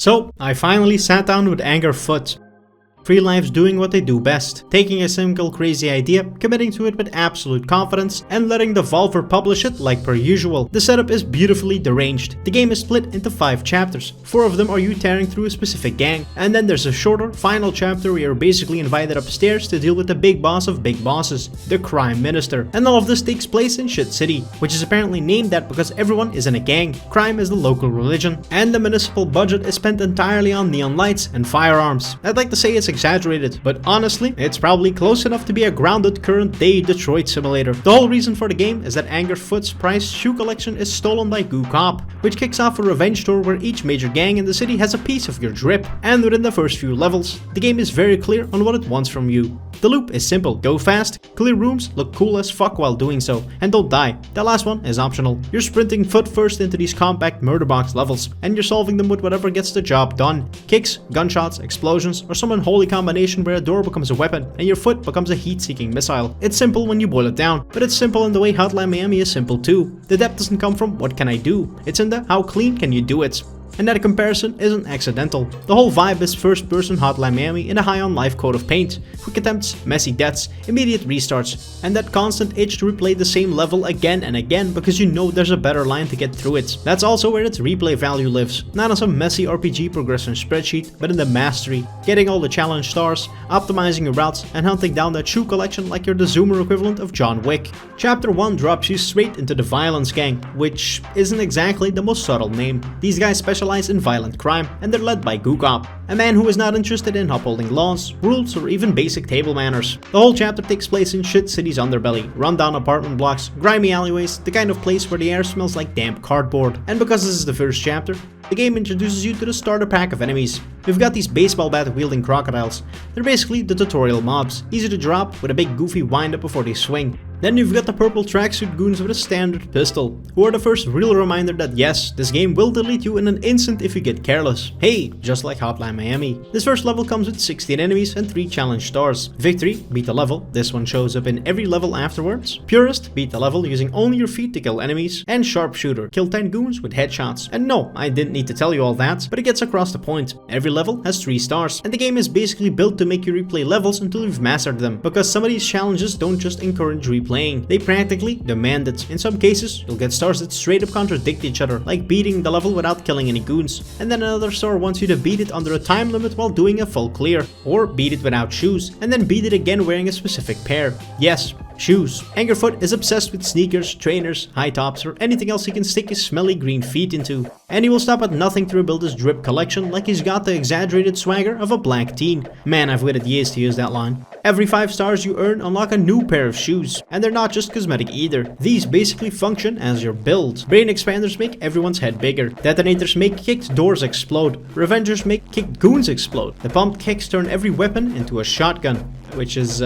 So, I finally sat down with Angerfoot. 3 lives doing what they do best, taking a single crazy idea, committing to it with absolute confidence, and letting the Devolver publish it like per usual. The setup is beautifully deranged. The game is split into 5 chapters. 4 of them are you tearing through a specific gang, and then there's a shorter, final chapter where you're basically invited upstairs to deal with the big boss of big bosses, the Crime Minister. And all of this takes place in Shit City, which is apparently named that because everyone is in a gang. Crime is the local religion, and the municipal budget is spent entirely on neon lights and firearms. I'd like to say it's exaggerated, but honestly, it's probably close enough to be a grounded current day Detroit simulator. The whole reason for the game is that Angerfoot's prized shoe collection is stolen by Goo Cop, which kicks off a revenge tour where each major gang in the city has a piece of your drip, and within the first few levels, the game is very clear on what it wants from you. The loop is simple: go fast, clear rooms, look cool as fuck while doing so, and don't die. The last one is optional. You're sprinting foot first into these compact murder box levels, and you're solving them with whatever gets the job done. Kicks, gunshots, explosions, or some unholy combination where a door becomes a weapon and your foot becomes a heat-seeking missile. It's simple when you boil it down, but it's simple in the way Hotline Miami is simple too. The depth doesn't come from what can I do, it's in the how clean can you do it. And that comparison isn't accidental. The whole vibe is first-person Hotline Miami in a high-on-life coat of paint. Quick attempts, messy deaths, immediate restarts, and that constant itch to replay the same level again and again because you know there's a better line to get through it. That's also where its replay value lives. Not on some messy RPG progression spreadsheet, but in the mastery. Getting all the challenge stars, optimizing your routes, and hunting down that shoe collection like you're the Zoomer equivalent of John Wick. Chapter 1 drops you straight into the Violence Gang, which isn't exactly the most subtle name. These guys specialize in violent crime, and they're led by Goo Cop, a man who is not interested in upholding laws, rules, or even basic table manners. The whole chapter takes place in Shit City's underbelly, rundown apartment blocks, grimy alleyways, the kind of place where the air smells like damp cardboard. And because this is the first chapter, the game introduces you to the starter pack of enemies. You've got these baseball bat wielding crocodiles. They're basically the tutorial mobs, easy to drop with a big goofy wind up before they swing. Then you've got the purple tracksuit goons with a standard pistol, who are the first real reminder that yes, this game will delete you in an instant if you get careless. Hey, just like Hotline Miami. This first level comes with 16 enemies and 3 challenge stars. Victory, beat the level, this one shows up in every level afterwards. Purist, beat the level using only your feet to kill enemies. And Sharpshooter, kill 10 goons with headshots. And no, I didn't need to tell you all that, but it gets across the point. Every level has 3 stars, and the game is basically built to make you replay levels until you've mastered them, because some of these challenges don't just encourage replaying, they practically demand it. In some cases, you'll get stars that straight up contradict each other, like beating the level without killing any goons, and then another star wants you to beat it under a time limit while doing a full clear, or beat it without shoes, and then beat it again wearing a specific pair. Yes, shoes. Angerfoot is obsessed with sneakers, trainers, high tops, or anything else he can stick his smelly green feet into. And he will stop at nothing to rebuild his drip collection like he's got the exaggerated swagger of a black teen. Man, I've waited years to use that line. Every 5 stars you earn unlock a new pair of shoes, and they're not just cosmetic either. These basically function as your build. Brain expanders make everyone's head bigger. Detonators make kicked doors explode. Revengers make kicked goons explode. The pumped kicks turn every weapon into a shotgun, which is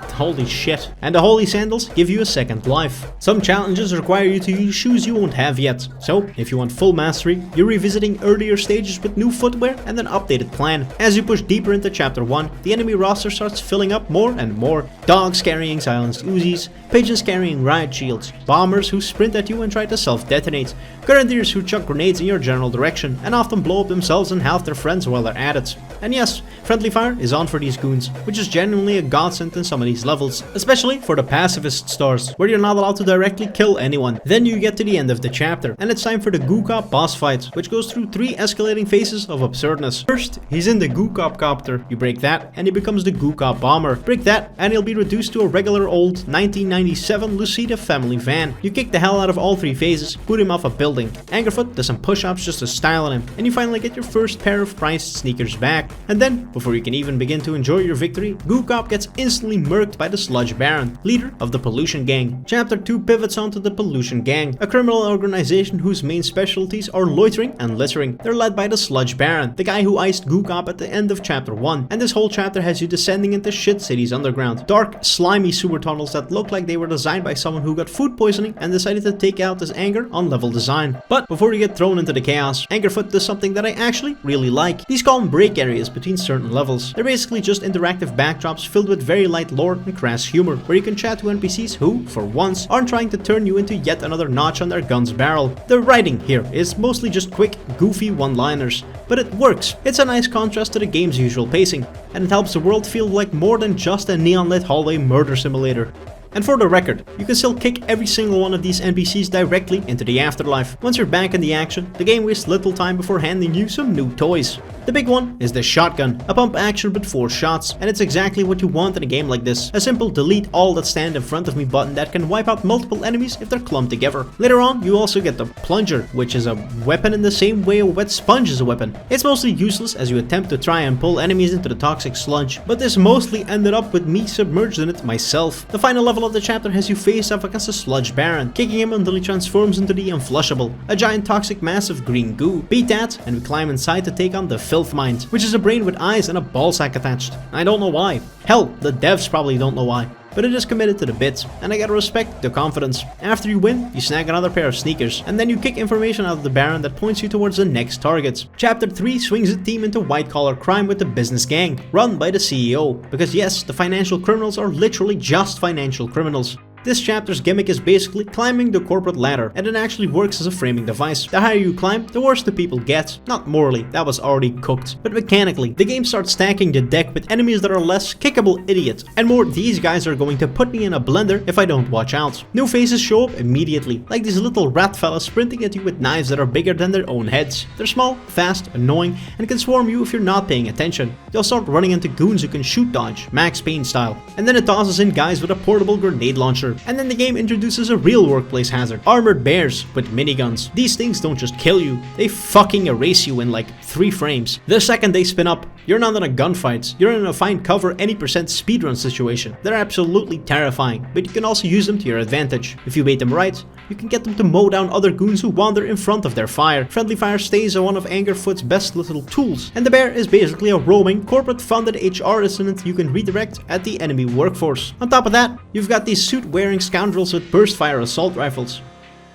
holy shit. And the holy sandals give you a second life. Some challenges require you to use shoes you won't have yet. So, if you want full mastery, you're revisiting earlier stages with new footwear and an updated plan. As you push deeper into chapter 1, the enemy roster starts filling up more and more. Dogs carrying silenced Uzis, pigeons carrying riot shields, bombers who sprint at you and try to self-detonate, grenadiers who chuck grenades in your general direction and often blow up themselves and half their friends while they're at it. And yes, friendly fire is on for these goons, which is genuinely a godsend in some of these levels, especially for the pacifist stars, where you're not allowed to directly kill anyone. Then you get to the end of the chapter, and it's time for the Goo Cop boss fight, which goes through 3 escalating phases of absurdness. First, he's in the Goo Cop copter. You break that, and he becomes the Goo Cop bomber. Break that, and he'll be reduced to a regular old 1997 Lucida family van. You kick the hell out of all 3 phases, put him off a building. Angerfoot does some push-ups just to style on him, and you finally get your first pair of prized sneakers back. And then, before you can even begin to enjoy your victory, Goo Cop gets instantly murked by the Sludge Baron, leader of the Pollution Gang. Chapter 2 pivots onto the Pollution Gang, a criminal organization whose main specialties are loitering and littering. They're led by the Sludge Baron, the guy who iced Goo Cop at the end of chapter 1, and this whole chapter has you descending into Shit City's underground. Dark, slimy sewer tunnels that look like they were designed by someone who got food poisoning and decided to take out his anger on level design. design. But before you get thrown into the chaos, Angerfoot does something that I actually really like. These call them break areas between certain levels. They're basically just interactive backdrops filled with very light lore and crass humor, where you can chat to NPCs who, for once, aren't trying to turn you into yet another notch on their gun's barrel. The writing here is mostly just quick, goofy one-liners, but it works. It's a nice contrast to the game's usual pacing, and it helps the world feel like more than just a neon-lit hallway murder simulator. And for the record, you can still kick every single one of these NPCs directly into the afterlife. Once you're back in the action, the game wastes little time before handing you some new toys. The big one is the shotgun, a pump action with 4 shots, and it's exactly what you want in a game like this. A simple delete all that stand in front of me button that can wipe out multiple enemies if they're clumped together. Later on, you also get the plunger, which is a weapon in the same way a wet sponge is a weapon. It's mostly useless as you attempt to try and pull enemies into the toxic sludge, but this mostly ended up with me submerged in it myself. The final level of the chapter has you face off against a sludge baron, kicking him until he transforms into the unflushable, a giant toxic mass of green goo. Beat that, and we climb inside to take on the filth mind, which is a brain with eyes and a ballsack attached. I don't know why. Hell, the devs probably don't know why. But it is committed to the bit, and I gotta respect the confidence. After you win, you snag another pair of sneakers, and then you kick information out of the Baron that points you towards the next targets. Chapter 3 swings the team into white-collar crime with the business gang, run by the CEO, because yes, the financial criminals are literally just financial criminals. This chapter's gimmick is basically climbing the corporate ladder, and it actually works as a framing device. The higher you climb, the worse the people get. Not morally, that was already cooked, but mechanically. The game starts stacking the deck with enemies that are less kickable idiots, and more these guys are going to put me in a blender if I don't watch out. New faces show up immediately, like these little rat fellas sprinting at you with knives that are bigger than their own heads. They're small, fast, annoying, and can swarm you if you're not paying attention. You'll start running into goons who can shoot dodge, Max Payne style, and then it tosses in guys with a portable grenade launcher. And then the game introduces a real workplace hazard, armored bears with miniguns. These things don't just kill you, they fucking erase you in like 3 frames. The second they spin up, you're not in a gunfight, you're in a find cover any percent speedrun situation. They're absolutely terrifying, but you can also use them to your advantage. If you bait them right, you can get them to mow down other goons who wander in front of their fire. Friendly fire stays are one of Angerfoot's best little tools, and the bear is basically a roaming, corporate-funded HR assistant you can redirect at the enemy workforce. On top of that, you've got these suit-wearing scoundrels with burst-fire assault rifles.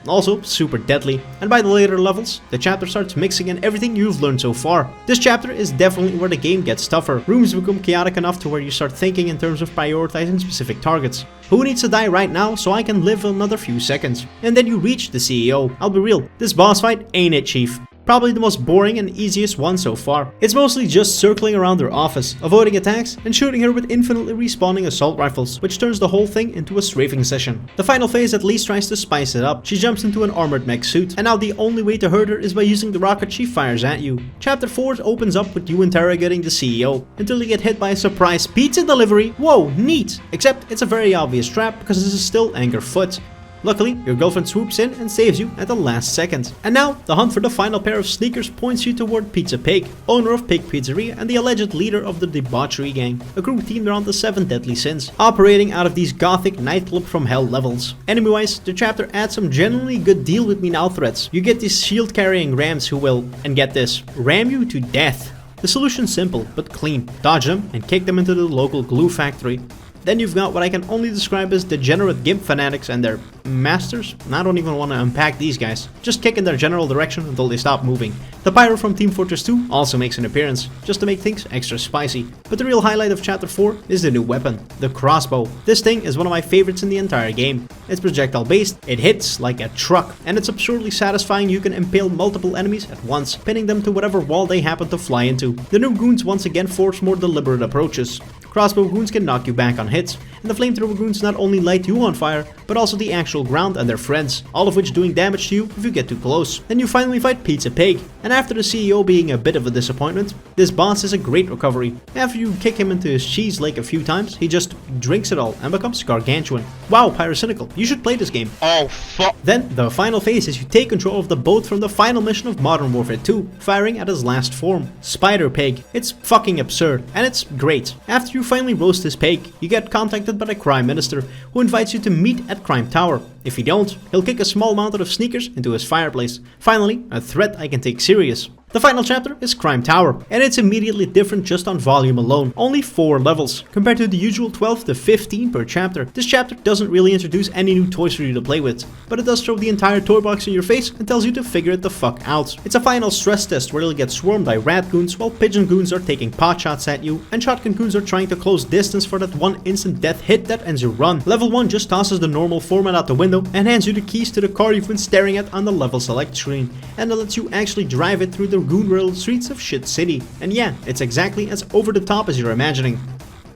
Also super deadly, and by the later levels, the chapter starts mixing in everything you've learned so far. This chapter is definitely where the game gets tougher. Rooms become chaotic enough to where you start thinking in terms of prioritizing specific targets. Who needs to die right now so I can live another few seconds? And then you reach the CEO. I'll be real, this boss fight ain't it, chief. Probably the most boring and easiest one so far. It's mostly just circling around her office, avoiding attacks, and shooting her with infinitely respawning assault rifles, which turns the whole thing into a strafing session. The final phase at least tries to spice it up. She jumps into an armored mech suit, and now the only way to hurt her is by using the rocket she fires at you. Chapter 4 opens up with you interrogating the CEO, until you get hit by a surprise pizza delivery. Whoa, neat! Except it's a very obvious trap because this is still Angerfoot. Luckily, your girlfriend swoops in and saves you at the last second. And now, the hunt for the final pair of sneakers points you toward Pizza Pig, owner of Pig Pizzeria and the alleged leader of the Debauchery gang, a crew themed around the 7 deadly sins, operating out of these gothic nightclub from hell levels. Enemy-wise, the chapter adds some genuinely good deal with me now threats. You get these shield-carrying rams who will, and get this, ram you to death. The solution's simple, but clean. Dodge them and kick them into the local glue factory. Then you've got what I can only describe as degenerate GIMP fanatics and their masters. I don't even want to unpack these guys. Just kick in their general direction until they stop moving. The pyro from Team Fortress 2 also makes an appearance, just to make things extra spicy. But the real highlight of Chapter 4 is the new weapon, the crossbow. This thing is one of my favorites in the entire game. It's projectile based, it hits like a truck, and it's absurdly satisfying. You can impale multiple enemies at once, pinning them to whatever wall they happen to fly into. The new goons once again force more deliberate approaches. Crossbow goons can knock you back on hits, and the flamethrower goons not only light you on fire, but also the actual ground and their friends, all of which doing damage to you if you get too close. Then you finally fight Pizza Pig, and after the CEO being a bit of a disappointment, this boss is a great recovery. After you kick him into his cheese lake a few times, he just drinks it all and becomes gargantuan. Wow, Pyrocynical, you should play this game. Oh fuck. Then, the final phase is you take control of the boat from the final mission of Modern Warfare 2, firing at his last form, Spider Pig. It's fucking absurd, and it's great. After you finally roast this pig, you get contacted by the Crime Minister, who invites you to meet at Crime Tower. If you don't, he'll kick a small mountain of sneakers into his fireplace. Finally, a threat I can take serious. The final chapter is Crime Tower, and it's immediately different just on volume alone, only 4 levels. Compared to the usual 12 to 15 per chapter, this chapter doesn't really introduce any new toys for you to play with, but it does throw the entire toy box in your face and tells you to figure it the fuck out. It's a final stress test where you'll get swarmed by rat goons while pigeon goons are taking pot shots at you, and shotgun goons are trying to close distance for that one instant death hit that ends your run. Level 1 just tosses the normal format out the window and hands you the keys to the car you've been staring at on the level select screen, and it lets you actually drive it through the goon-riddled streets of Shit City. And yeah, it's exactly as over the top as you're imagining.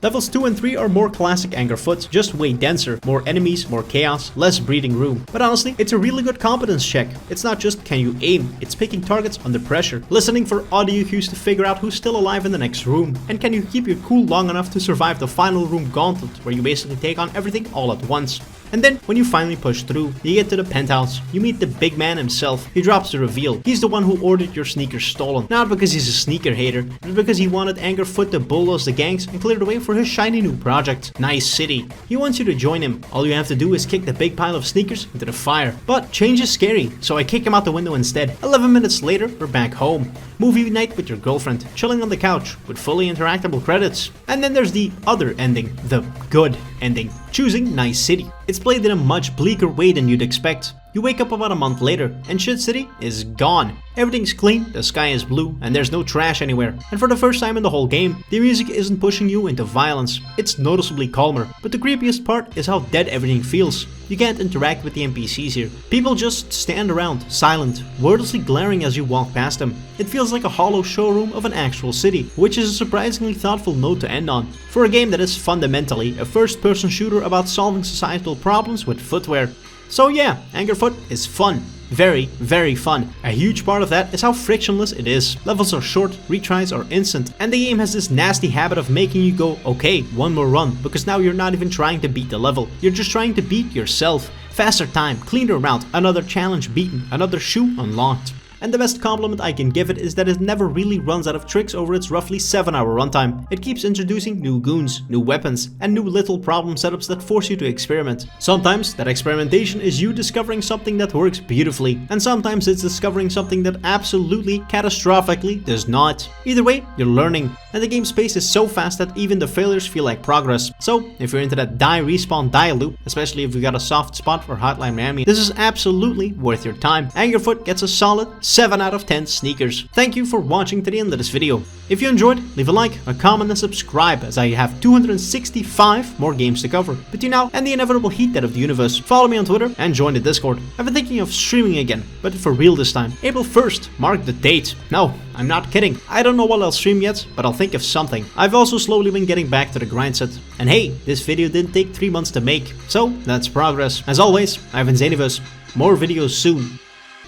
Levels 2 and 3 are more classic Angerfoot, just way denser, more enemies, more chaos, less breathing room. But honestly, it's a really good competence check. It's not just can you aim, it's picking targets under pressure, listening for audio cues to figure out who's still alive in the next room, and can you keep your cool long enough to survive the final room gauntlet where you basically take on everything all at once. And then, when you finally push through, you get to the penthouse, you meet the big man himself. He drops the reveal. He's the one who ordered your sneakers stolen. Not because he's a sneaker hater, but because he wanted Angerfoot to bulldoze the gangs and clear the way for his shiny new project, Nice City. He wants you to join him. All you have to do is kick the big pile of sneakers into the fire. But change is scary, so I kick him out the window instead. 11 minutes later, we're back home. Movie night with your girlfriend, chilling on the couch, with fully interactable credits. And then there's the other ending, the good ending, choosing Nice City. It's played in a much bleaker way than you'd expect. You wake up about a month later, and Shit City is gone. Everything's clean, the sky is blue, and there's no trash anywhere. And for the first time in the whole game, the music isn't pushing you into violence. It's noticeably calmer. But the creepiest part is how dead everything feels. You can't interact with the NPCs here. People just stand around, silent, wordlessly glaring as you walk past them. It feels like a hollow showroom of an actual city, which is a surprisingly thoughtful note to end on, for a game that is fundamentally a first-person shooter about solving societal problems with footwear. So yeah, Angerfoot is fun. Very, very fun. A huge part of that is how frictionless it is. Levels are short, retries are instant, and the game has this nasty habit of making you go, okay, one more run, because now you're not even trying to beat the level, you're just trying to beat yourself. Faster time, cleaner route, another challenge beaten, another shoe unlocked. And the best compliment I can give it is that it never really runs out of tricks over its roughly 7-hour runtime. It keeps introducing new goons, new weapons, and new little problem setups that force you to experiment. Sometimes that experimentation is you discovering something that works beautifully, and sometimes it's discovering something that absolutely, catastrophically does not. Either way, you're learning, and the game's pace is so fast that even the failures feel like progress. So, if you're into that die, respawn, die loop, especially if you got a soft spot for Hotline Miami, this is absolutely worth your time. Angerfoot gets a solid 7 out of 10 sneakers. Thank you for watching to the end of this video. If you enjoyed, leave a like, a comment, and subscribe, as I have 265 more games to cover between now and the inevitable heat death of the universe. Follow me on Twitter and join the Discord. I've been thinking of streaming again, but for real this time. April 1st, mark the date. No, I'm not kidding. I don't know what I'll stream yet, but I'll think of something. I've also slowly been getting back to the grind set. And hey, this video didn't take 3 months to make, so that's progress. As always, I've been Xenivus. More videos soon.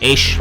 Ish.